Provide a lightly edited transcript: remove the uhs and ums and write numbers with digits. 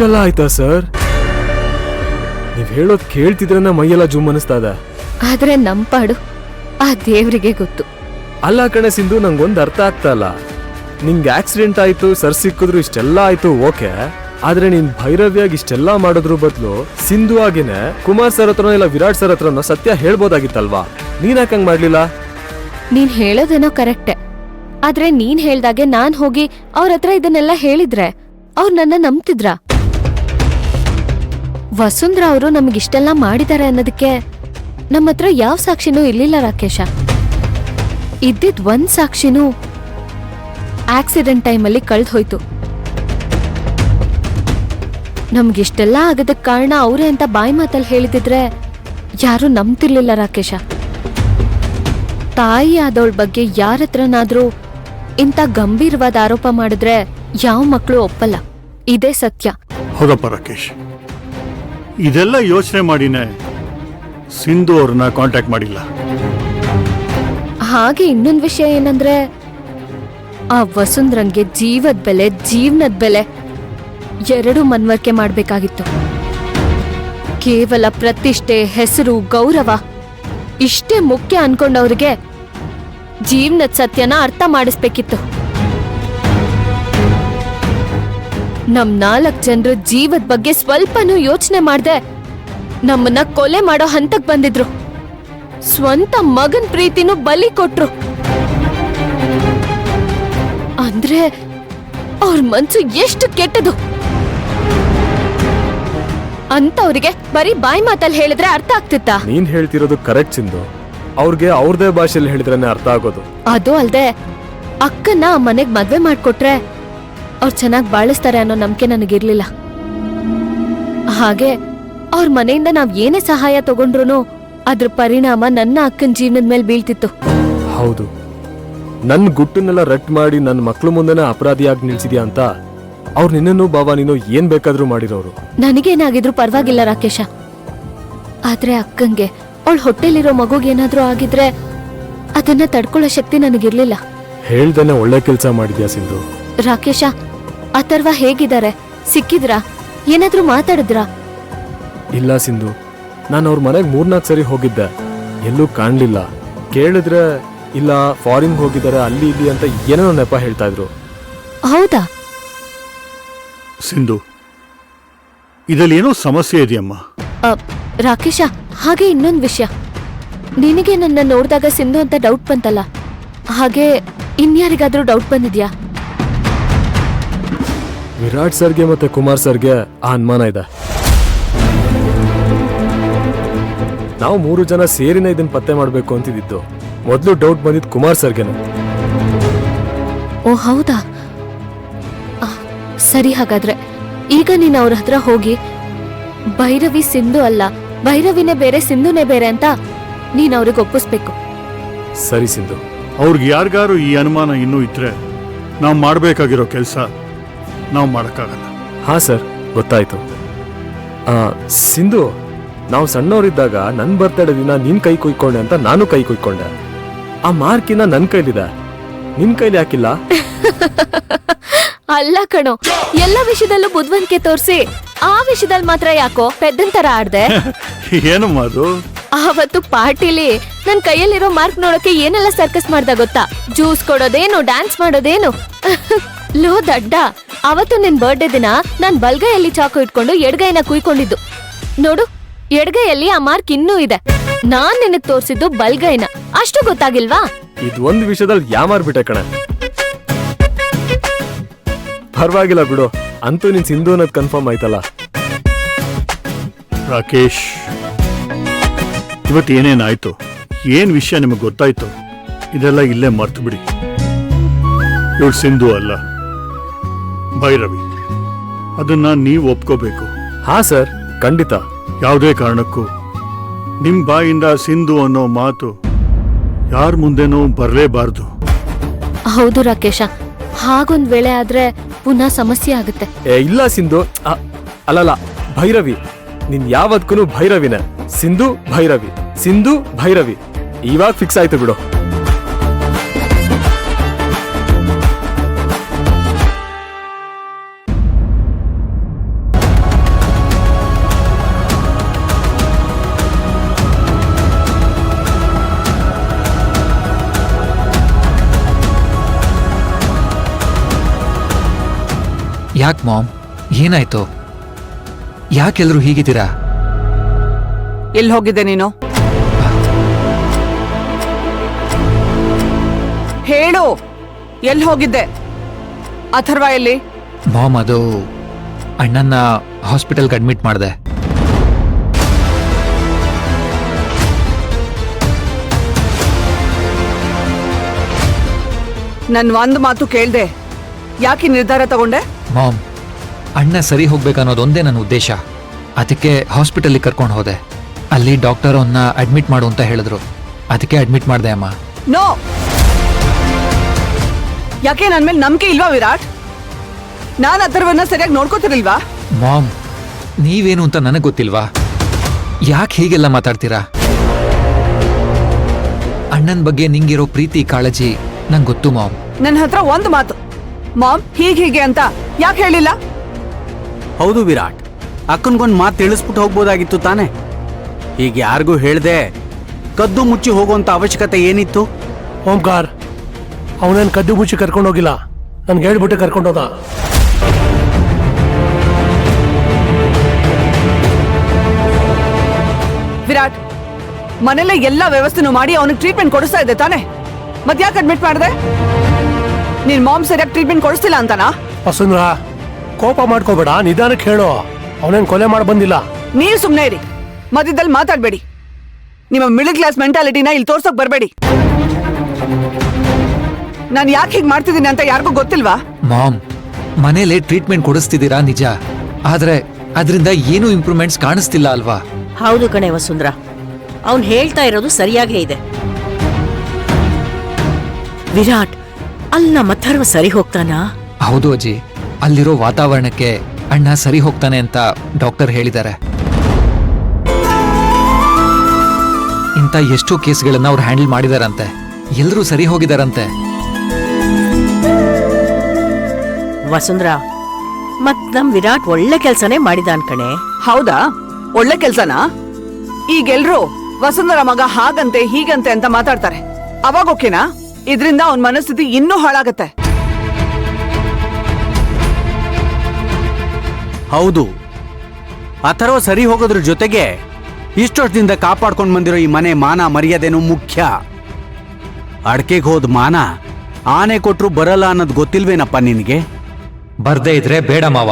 ಇಷ್ಟೆಲ್ಲ ಆಯ್ತಾ ಸರ್? ನೀವ್ ಹೇಳೋದ್ ಕೇಳ್ತಿದ್ರೆ ಮೈಯೆಲ್ಲ ಜುಮ್ ಅನಿಸ್ತಾ ಇದೆ. ಆದ್ರೆ ನಂಪಾಡು ಆ ದೇವ್ರಿಗೆ ಗೊತ್ತು. ಅಲ್ಲ ಕಣೆ ಸಿಂಧು, ನಂಗೊಂದು ಅರ್ಥ ಆಗ್ತಾ ಇಲ್ಲ. ನಿಂಗೆ ಆಕ್ಸಿಡೆಂಟ್ ಆಯ್ತು, ಸರ್ ಸಿಕ್ಕಿದ್ರು, ಇಷ್ಟೆಲ್ಲ ಆಯ್ತು, ಓಕೆ. ಆದ್ರೆ ನೀನ್ ಭೈರವ್ಯಾಗಿ ಇಷ್ಟೆಲ್ಲ ಮಾಡೋದ್ರ ಬದಲು ಸಿಂಧು ಆಗಿನೇ ಕುಮಾರ್ ಸರ್ ಹತ್ರನೋ ಇಲ್ಲ ವಿರಾಟ್ ಸರ್ ಹತ್ರನೋ ಸತ್ಯ ಹೇಳ್ಬೋದಾಗಿತ್ತಲ್ವಾ? ನೀನ್ ಯಾಕಂಗ್ ಮಾಡ್ಲಿಲ್ಲ? ನೀನ್ ಹೇಳೋದೇನೋ ಕರೆಕ್ಟೆ, ಆದ್ರೆ ನೀನ್ ಹೇಳ್ದಾಗೆ ನಾನ್ ಹೋಗಿ ಅವ್ರ ಹತ್ರ ಇದನ್ನೆಲ್ಲ ಹೇಳಿದ್ರೆ ಅವ್ರು ನನ್ನ ನಂಬ್ತಿದ್ರ? ವಸುಂಧ್ರಾ ಅವರು ನಮಗಿಷ್ಟೆಲ್ಲ ಮಾಡಿದ್ದಾರೆ ಅನ್ನೋದಕ್ಕೆ ನಮ್ಮ ಹತ್ರ ಯಾವ ಸಾಕ್ಷಿನೂ ಇರ್ಲಿಲ್ಲ ರಾಕೇಶ. ಇದ್ದಿದ್ ಒಂದ್ ಸಾಕ್ಷಿನೂ ಆಕ್ಸಿಡೆಂಟ್ ಟೈಮಲ್ಲಿ ಕಳ್ದ್ ಹೋಯ್ತು. ನಮ್ಗಿಷ್ಟೆಲ್ಲ ಆಗದಕ್ ಕಾರಣ ಅವ್ರೆ ಅಂತ ಬಾಯಿ ಮಾತಲ್ಲಿ ಹೇಳಿದಿದ್ರೆ ಯಾರು ನಂಬ್ತಿರ್ಲಿಲ್ಲ ರಾಕೇಶ. ತಾಯಿ ಆದವಳ ಬಗ್ಗೆ ಯಾರತ್ರನಾದ್ರೂ ಇಂಥ ಗಂಭೀರವಾದ ಆರೋಪ ಮಾಡಿದ್ರೆ ಯಾವ ಮಕ್ಕಳು ಒಪ್ಪಲ್ಲ. ಇದೇ ಸತ್ಯ. ಹೌದಪ್ಪ ರಾಕೇಶ್, ಇದೆಲ್ಲ ಯೋಚನೆ ಮಾಡಿನೇ ಸಿಂಧು ಅವ್ರನ್ನ ಕಾಂಟ್ಯಾಕ್ಟ್ ಮಾಡಿಲ್ಲ. ಹಾಗೆ ಇನ್ನೊಂದು ವಿಷಯ ಏನಂದ್ರೆ, ಆ ವಸುಂಧ್ರಂಗೆ ಜೀವದ ಬೆಲೆ, ಜೀವನದ ಬೆಲೆ ಎರಡೂ ಮನ್ವರಿಕೆ ಮಾಡ್ಬೇಕಾಗಿತ್ತು. ಕೇವಲ ಪ್ರತಿಷ್ಠೆ, ಹೆಸರು, ಗೌರವ ಇಷ್ಟೇ ಮುಖ್ಯ ಅನ್ಕೊಂಡವ್ರಿಗೆ ಜೀವನದ ಸತ್ಯನ ಅರ್ಥ ಮಾಡಿಸ್ಬೇಕಿತ್ತು. ನಮ್ 4 ಜನರು ಜೀವದ ಬಗ್ಗೆ ಸ್ವಲ್ಪನೂ ಯೋಚನೆ ಮಾಡ್ದೆ ನಮ್ಮನ್ನ ಕೊಲೆ ಮಾಡೋ ಹಂತಕ್ ಬಂದಿದ್ರು. ಸ್ವಂತ ಮಗನ್ ಪ್ರೀತಿನೂ ಬಲಿ ಕೊಟ್ರು. ಅಂದ್ರೆ ಅವ್ರ ಮನ್ಸು ಎಷ್ಟು ಕೆಟ್ಟದು ಅಂತವ್ರಿಗೆ ಬರೀ ಬಾಯಿ ಮಾತಲ್ಲಿ ಹೇಳಿದ್ರೆ ಅರ್ಥ ಆಗ್ತಿತ್ತಾ? ನೀನ್ ಹೇಳ್ತಿರೋದು ಕರೆಕ್ಟ್ ಸಿಂಧು. ಅವ್ರಿಗೆ ಅವ್ರದೇ ಭಾಷೆಯಲ್ಲಿ ಹೇಳಿದ್ರೇನೆ ಅರ್ಥ ಆಗೋದು. ಅದು ಅಲ್ದೆ ಅಕ್ಕನ್ನ ಮನೆಗ್ ಮದ್ವೆ ಮಾಡ್ಕೊಟ್ರೆ ಅವ್ರು ಚೆನ್ನಾಗ್ ಬಾಳಿಸ್ತಾರೆ ಅನ್ನೋ ನಂಬಿಕೆ ನನಗಿರ್ಲಿಲ್ಲ. ಹಾಗೆ ಅವ್ರ ಮನೆಯಿಂದ ನಾವ್ ಏನೇ ಸಹಾಯ ತಗೊಂಡ್ರು ಅದ್ರ ಪರಿಣಾಮ ನನ್ನ ಅಕ್ಕನ ಜೀವನದ ಮೇಲೆ ಬೀಳ್ತಿತ್ತು. ಹೌದು, ನನ್ ಗುಟ್ಟನ್ನೆಲ್ಲ ರಟ್ ಮಾಡಿ ನನ್ನ ಮಕ್ಳು ಮುಂದೆನೆ ಅಪರಾಧಿಯಾಗಿ ನಿಲ್ಸಿದ್ಯಾ ಅಂತ ಅವ್ರು ನಿನ್ನನ್ನು ಬಾಬಾ ನೀನು ಏನ್ ಬೇಕಾದ್ರೂ ಮಾಡಿರೋರು. ನನಗೇನಾಗಿದ್ರು ಪರವಾಗಿಲ್ಲ ರಾಕೇಶ, ಆದ್ರೆ ಅಕ್ಕಂಗೆ ಅವಳ ಹೊಟ್ಟೆಲಿರೋ ಮಗುಗೇನಾದ್ರೂ ಆಗಿದ್ರೆ ಅದನ್ನ ತಡ್ಕೊಳ್ಳೋ ಶಕ್ತಿ ನನಗಿರ್ಲಿಲ್ಲ. ಹೇಳ್ದೇನೆ ಒಳ್ಳೆ ಕೆಲ್ಸ ಮಾಡಿದ್ಯಾ ಸಿಂಧು. ರಾಕೇಶ, ಅಥರ್ವ ಹೇಗಿದ್ದಾರೆ? ಸಿಕ್ಕಿದ್ರಾ? ಏನಾದ್ರೂ ಮಾತಾಡಿದ್ರಾ? ಇಲ್ಲ ಸಿಂಧು, ನಾನು ಅವ್ರ ಮನೆಗೆ 3-4 ಸರಿ ಹೋಗಿದ್ದೆ, ಎಲ್ಲೂ ಕಾಣ್ಲಿಲ್ಲ. ಕೇಳಿದ್ರೆ ಇಲ್ಲ ಫಾರಿನ್ ಹೋಗಿದ್ದಾರೆ ಅಲ್ಲಿ ಇಲ್ಲಿ ಅಂತ ಏನೋ ನೆಪ ಹೇಳ್ತಾ ಇದ್ರು. ಹೌದಾ? ಸಿಂಧು, ಇದರಲ್ಲಿ ಏನೋ ಸಮಸ್ಯೆ ಇದೆಯಮ್ಮ. ರಾಕೇಶ, ಹಾಗೆ ಇನ್ನೊಂದು ವಿಷಯ, ನಿನಗೆ ನನ್ನ ನೋಡಿದಾಗ ಸಿಂಧು ಅಂತ ಡೌಟ್ ಬಂತಲ್ಲ, ಹಾಗೆ ಇನ್ಯಾರಿಗಾದ್ರೂ ಡೌಟ್ ಬಂದಿದ್ಯಾ? ವಿರಾಟ್ ಸರ್ಗೆ ಮತ್ತೆ ಕುಮಾರ್ ಸರ್ಗೆ ಆ ಅನುಮಾನ ಇದೆ. ನಾವು 3 ಜನ ಸೇರಿನ ಇದನ್ನ ಪತ್ತೆ ಮಾಡ್ಬೇಕು ಅಂತಿದ್ದು. ಮೊದಲು ಡೌಟ್ ಬಂದಿದ್ ಕುಮಾರ್ ಸರ್ಗೆನೆ. ಓ ಹೌದಾ? ಸರಿ, ಹಾಗಾದ್ರೆ ಈಗ ನೀನು ಅವ್ರ ಹತ್ರ ಹೋಗಿ ಭೈರವಿ ಸಿಂಧು ಅಲ್ಲ, ಭೈರವಿನೇ ಬೇರೆ ಸಿಂಧುನೇ ಬೇರೆ ಅಂತ ನೀನ್ ಅವ್ರಿಗೆ ಒಪ್ಪಿಸ್ಬೇಕು. ಸರಿ ಸಿಂಧು. ಅವ್ರಿಗೆ ಯಾರಿಗಾರು ಈ ಅನುಮಾನ ಇನ್ನೂ ಇದ್ರೆ ನಾವು ಮಾಡಬೇಕಾಗಿರೋ ಕೆಲಸ ನಾವು ಮಾಡೋಕ್ಕಾಗಲ್ಲ. ಹಾ ಸರ್, ಗೊತ್ತಾಯ್ತು. ಸಿಂಧು, ನಾವು ಸಣ್ಣವರಿದ್ದಾಗ ನನ್ನ ಬರ್ತಡೇ ದಿನ ನಿನ್ ಕೈ ಕುಯ್ಕೊಂಡೆ ಅಂತ ನಾನು ಕೈ ಕುಯ್ಕೊಂಡೆ. ಆ ಮಾರ್ಕಿನ ನನ್ ಕೈಲಿದೆ, ನಿನ್ ಕೈಲಿ ಯಾಕಿಲ್ಲ? ಅಲ್ಲ ಕಣೋ, ಎಲ್ಲ ವಿಷಯದಲ್ಲೂ ಬುದ್ಧಿವಂತಿಕೆ ತೋರಿಸಿ ಆ ವಿಷಯದಲ್ಲಿ ಮಾತ್ರ ಯಾಕೋ ಪೆದ್ದಂತರ ಆಡ್ದೆ? ಏನಮ್ಮ ಅದು? ಆವತ್ತು ಪಾರ್ಟಿಲಿ ನನ್ ಕೈಯಲ್ಲಿರೋ ಮಾರ್ಕ್ ನೋಡಕ್ಕೆ ಏನೆಲ್ಲ ಸರ್ಕಸ್ ಮಾಡ್ದ ಗೊತ್ತಾ? ಜ್ಯೂಸ್ ಕೊಡೋದೇನು, ಡ್ಯಾನ್ಸ್ ಮಾಡೋದೇನು. ಲೋ ದಡ್ಡ, ಅವತ್ತು ನಿನ್ ಬರ್ಡೇ ದಿನ ನಾನ್ ಬಲ್ಗೈಯಲ್ಲಿ ಚಾಕು ಇಟ್ಕೊಂಡು ಎಡ್ಗೈನ ಕುಯ್ಕೊಂಡಿದ್ದು ನೋಡು. ಎಡ್ಗೈಯಲ್ಲಿ ಆ ಮಾರ್ಕ್ ಇನ್ನೂ ಇದೆ. ನಾನ್ ನಿನಗ್ ತೋರ್ಸಿದ್ದು ಬಲ್ಗೈನ, ಅಷ್ಟು ಗೊತ್ತಾಗಿಲ್ವಾ? ಇದೊಂದು ವಿಷಯದಲ್ಲಿ ಯಾಮಾರ್ಬಿಟ್ಟೆ ಕಣ. ಪರವಾಗಿಲ್ಲ ಬಿಡು, ಅಂತೂ ನೀನ್ ಸಿಂಧು ಅನ್ನೋದು ಕನ್ಫರ್ಮ್ ಆಯ್ತಲ್ಲ. ರಾಕೇಶ್, ಇವತ್ತು ಏನೇನಾಯ್ತು, ಏನ್ ವಿಷಯ ನಿಮಗೆ ಗೊತ್ತಾಯ್ತು, ಇದೆಲ್ಲ ಇಲ್ಲೇ ಮರ್ತು ಬಿಡಿ. ಇವಳು ಸಿಂಧು ಅಲ್ಲ, ಭೈರವಿ. ಅದನ್ನ ನೀವು ಒಪ್ಕೋಬೇಕು. ಹಾ ಸರ್, ಖಂಡಿತ. ಯಾವುದೇ ಕಾರಣಕ್ಕೂ ನಿಮ್ ಬಾಯಿಂದ ಸಿಂಧು ಅನ್ನೋ ಮಾತು ಯಾರ ಮುಂದೆನೂ ಬರಲೇಬಾರ್ದು. ಹೌದು ರಾಕೇಶ, ಹಾಗೊಂದ್ ವೇಳೆ ಆದ್ರೆ ಪುನಃ ಸಮಸ್ಯೆ ಆಗುತ್ತೆ. ಇಲ್ಲ ಸಿಂಧು, ಅಲ್ಲಲ್ಲ ಭೈರವಿ. ನೀನ್ ಯಾವತ್ಕೂ ಭೈರವಿನ. ಸಿಂಧು ಭೈರವಿ, ಸಿಂಧು ಭೈರವಿ. ಇವಾಗ ಫಿಕ್ಸ್ ಆಯ್ತು ಬಿಡು. ಯಾಕೆ ಮಾಮ್, ಏನಾಯ್ತು? ಯಾಕೆಲ್ರು ಹೀಗಿದ್ದೀರಾ? ಎಲ್ಲಿ ಹೋಗಿದ್ದೆ ನೀನು? ಹೇಳು, ಎಲ್ಲಿ ಹೋಗಿದ್ದೆ? ಅಥರ್ವ ಎಲ್ಲಿ? ಮಾಮ್, ಅದು ಅಣ್ಣನ್ನ ಹಾಸ್ಪಿಟಲ್ಗೆ ಅಡ್ಮಿಟ್ ಮಾಡಿದೆ. ನನ್ ಒಂದ್ ಮಾತು ಕೇಳ್ದೆ ಯಾಕೆ ನಿರ್ಧಾರ ತಗೊಂಡೆ? ಮಾಮ್, ಅಣ್ಣ ಸರಿ ಹೋಗ್ಬೇಕನ್ನೋದೊಂದೇ ನನ್ನ ಉದ್ದೇಶ. ಅದಕ್ಕೆ ಹಾಸ್ಪಿಟಲ್ಗೆ ಕರ್ಕೊಂಡು ಹೋದೆ. ಅಲ್ಲಿ ಡಾಕ್ಟರ್ ಅವನ್ನ ಅಡ್ಮಿಟ್ ಮಾಡು ಅಂತ ಹೇಳಿದ್ರು. ಅದಕ್ಕೆ ಅಡ್ಮಿಟ್ ಮಾಡಿದೆ ಅಮ್ಮ. ನೋ, ಯಾಕೆ ನನ್ ಮೇಲೆ ನಂಬಿಕೆ ಇಲ್ವಾ ವಿರಾಟ್? ನಾನ್ ಅಥರ್ವನ್ನ ಸರಿಯಾಗಿ ನೋಡ್ಕೋತಿರ್ಲಿಲ್ವಾ? ಮಾಮ್, ನೀವೇನು ಅಂತ ನನಗೆ ಗೊತ್ತಿಲ್ವಾ? ಯಾಕೆ ಹೀಗೆಲ್ಲ ಮಾತಾಡ್ತೀರಾ? ಅಣ್ಣನ ಬಗ್ಗೆ ನಿಂಗಿರೋ ಪ್ರೀತಿ ಕಾಳಜಿ ನಂಗೆ ಗೊತ್ತು ಮಾಮ್. ನನ್ನ ಹತ್ರ ಒಂದು ಮಾತು, ಮಾಮ್ ಹೀಗೆ ಅಂತ ಯಾಕೆ ಹೇಳಿಲ್ಲ? ಹೌದು ವಿರಾಟ್, ಅಕ್ಕನ್ಗೊಂದು ಮಾತು ತಿಳಿಸ್ಬಿಟ್ಟು ಹೋಗ್ಬೋದಾಗಿತ್ತು ತಾನೆ. ಈಗ ಯಾರಿಗೂ ಹೇಳ್ದೆ ಕದ್ದು ಮುಚ್ಚಿ ಹೋಗುವಂತ ಅವಶ್ಯಕತೆ ಏನಿತ್ತು? ಓಂಕಾರ್, ಅವನೇನು ಕದ್ದು ಮುಚ್ಚಿ ಕರ್ಕೊಂಡೋಗಿಲ್ಲ, ನನ್ಗೆ ಹೇಳ್ಬಿಟ್ಟು ಕರ್ಕೊಂಡೋದ. ವಿರಾಟ್, ಮನೇಲೆ ಎಲ್ಲಾ ವ್ಯವಸ್ಥೆನೂ ಮಾಡಿ ಅವನಿಗೆ ಟ್ರೀಟ್ಮೆಂಟ್ ಕೊಡಿಸ್ತಾ ಇದ್ದೆ ತಾನೆ, ಮತ್ ಯಾಕೆ ಅಡ್ಮಿಟ್ ಮಾಡಿದೆ? ನಿನ್ ಮಾಮ್ ಸರಿಯಾಗಿ ಟ್ರೀಟ್ಮೆಂಟ್ ಕೊಡಿಸ್ತಿಲ್ಲ ಅಂತನಾ? ವಸುಂಧ್ರ, ಕೋಪ ಮಾಡ್ಕೋಬೇಡ, ನಿಧಾನಕ್ಕೆ ಹೇಳು. ಅವನೇನು ಕೊಲೆ ಮಾಡಿ ಬಂದಿಲ್ಲ. ನೀವ್ ಸುಮ್ನೆ ಇರಿ, ಮಧ್ಯದಲ್ಲಿ ಮಾತಾಡ್ಬೇಡಿ. ನಿಮ್ಮ ಮಿಡಲ್ ಕ್ಲಾಸ್ ಮೆಂಟಾಲಿಟಿನ ಇಲ್ಲಿ ತೋರ್ಸಕ್ ಬರ್ಬೇಡಿ. ನಾನು ಯಾಕೆ ಹೀಗೆ ಮಾಡ್ತಿದ್ದೀನಿ ಅಂತ ಯಾರಿಗೂ ಗೊತ್ತಿಲ್ವಾ? ಮಾಮ್, ಮನೇಲೆ ಟ್ರೀಟ್ಮೆಂಟ್ ಕೊಡಿಸ್ತಿದ್ದೀರಾ ನಿಜ, ಆದ್ರೆ ಅದರಿಂದ ಏನೂ ಇಂಪ್ರೂವ್ಮೆಂಟ್ಸ್ ಕಾಣಿಸ್ತಿಲ್ಲ ಅಲ್ವಾ? ಹೌದು ಕಣೆ ವಸುಂಧ್ರ, ಅವನ್ ಹೇಳ್ತಾ ಇರೋದು ಸರಿಯಾಗೇ ಇದೆ. ವಿರಾಟ್, ಅಲ್ಲಿ ನಮ್ಮ ಅಥರ್ವ ಸರಿ ಹೋಗ್ತಾನಾ? ಹೌದು ಅಜ್ಜಿ, ಅಲ್ಲಿರೋ ವಾತಾವರಣಕ್ಕೆ ಅಣ್ಣ ಸರಿ ಹೋಗ್ತಾನೆ ಅಂತ ಡಾಕ್ಟರ್ ಹೇಳಿದ್ದಾರೆ. ಇಂಥ ಎಷ್ಟೋ ಕೇಸ್ಗಳನ್ನ ಅವ್ರು ಹ್ಯಾಂಡಲ್ ಮಾಡಿದಾರಂತೆ, ಎಲ್ಲರೂ ಸರಿ ಹೋಗಿದಾರಂತೆ. ವಸುಂಧ್ರ, ಮತ್ ನಮ್ ವಿರಾಟ್ ಒಳ್ಳೆ ಕೆಲ್ಸನೇ ಮಾಡಿದಾನ್ ಕಣೆ. ಹೌದಾ? ಒಳ್ಳೆ ಕೆಲ್ಸನಾ? ಈಗೆಲ್ರು ವಸುಂಧರ ಮಗ ಹಾಗಂತೆ ಹೀಗಂತೆ ಅಂತ ಮಾತಾಡ್ತಾರೆ. ಅವಾಗ ಓಕೆನಾ? ಇದ್ರಿಂದ ಅವನ್ ಮನಸ್ಥಿತಿ ಇನ್ನೂ ಹಾಳಾಗತ್ತೆ. ಹೌದು, ಅಥರ್ವ ಸರಿ ಹೋಗೋದ್ರ ಜೊತೆಗೆ ಇಷ್ಟೊತ್ತಿಂದ ಕಾಪಾಡ್ಕೊಂಡು ಬಂದಿರೋ ಈ ಮನೆ ಮಾನ ಮರ್ಯಾದೆನೂ ಮುಖ್ಯ. ಅಡ್ಕೆಗೆ ಹೋದ್ ಮಾನ ಆನೆ ಕೊಟ್ರು ಬರಲ್ಲ ಅನ್ನೋದು ಗೊತ್ತಿಲ್ವೇನಪ್ಪ ನಿನಗೆ? ಬರ್ದೇ ಇದ್ರೆ ಬೇಡ ಮಾವ.